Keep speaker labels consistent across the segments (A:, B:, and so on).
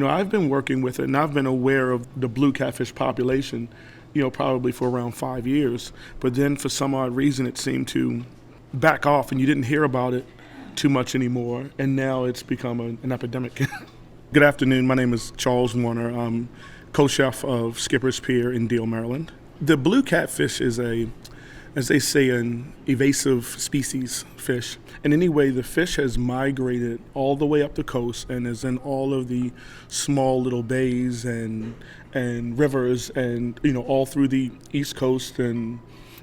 A: I've been working with it, and I've been aware of the blue catfish population, probably for around 5 years. But then for some odd reason, it seemed to back off, and you didn't hear about it too much anymore. And now it's become an epidemic. Good afternoon. My name is Charles Warner. I'm co-chef of Skippers Pier in Deal, Maryland. The blue catfish is as they say, an invasive species fish. And anyway, the fish has migrated all the way up the coast and is in all of the small little bays and rivers and all through the East Coast, and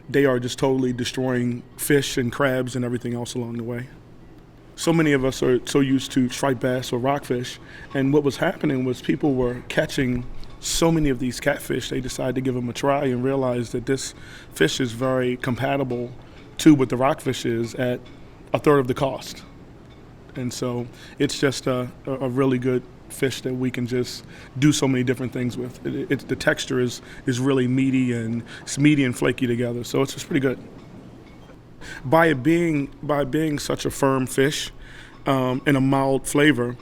A: they are just totally destroying fish and crabs and everything else along the way. So many of us are so used to striped bass or rockfish, and what was happening was people were catching so many of these catfish, they decided to give them a try and realized that this fish is very compatible to what the rockfish is at a third of the cost. And so it's just a really good fish that we can just do so many different things with. The texture is really meaty, and it's meaty and flaky together, so it's just pretty good. By being such a firm fish and a mild flavor,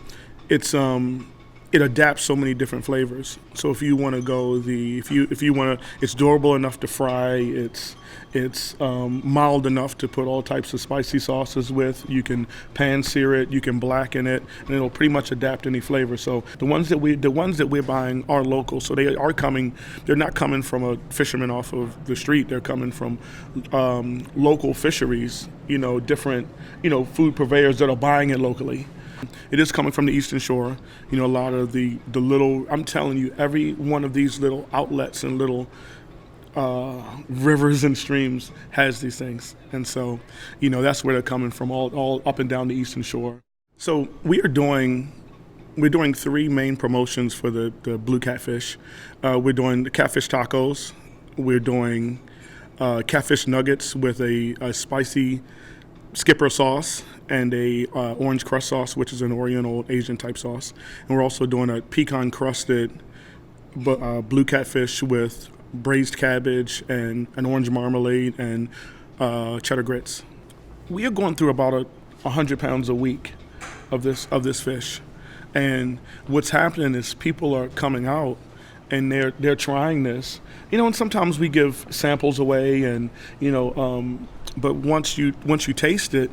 A: it adapts so many different flavors. So if you want to go it's durable enough to fry. It's mild enough to put all types of spicy sauces with. You can pan sear it, you can blacken it, and it'll pretty much adapt any flavor. So the ones that we're buying are local. So they're not coming from a fisherman off of the street. They're coming from local fisheries. Different food purveyors that are buying it locally. It is coming from the Eastern Shore. A lot of the little, I'm telling you, every one of these little outlets and little rivers and streams has these things. And so, that's where they're coming from, all up and down the Eastern Shore. So we're doing 3 main promotions for the blue catfish. We're doing the catfish tacos. We're doing catfish nuggets with a spicy skipper sauce and a orange crust sauce, which is an Oriental Asian type sauce. And we're also doing a pecan crusted blue catfish with braised cabbage and an orange marmalade and cheddar grits. We are going through about 100 pounds a week of this fish. And what's happening is people are coming out and they're trying this. And sometimes we give samples away, and but once you taste it,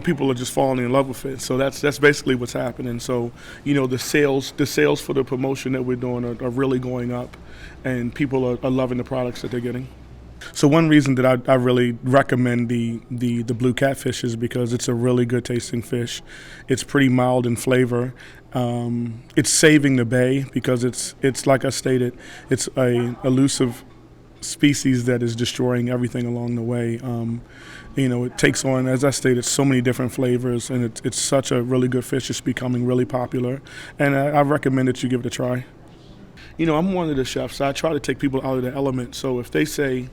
A: people are just falling in love with it. So that's basically what's happening. So the sales for the promotion that we're doing are really going up, and people are loving the products that they're getting. So one reason that I really recommend the blue catfish is because it's a really good tasting fish. It's pretty mild in flavor. It's saving the bay because it's like I stated, it's a elusive species that is destroying everything along the way. It takes on, as I stated, so many different flavors, and it's such a really good fish. It's becoming really popular, and I recommend that you give it a try. I'm one of the chefs. I try to take people out of the element. So if they say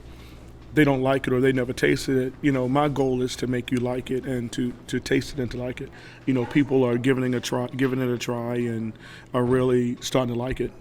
A: they don't like it or they never tasted it, my goal is to make you like it and to taste it and to like it. People are giving it a try and are really starting to like it.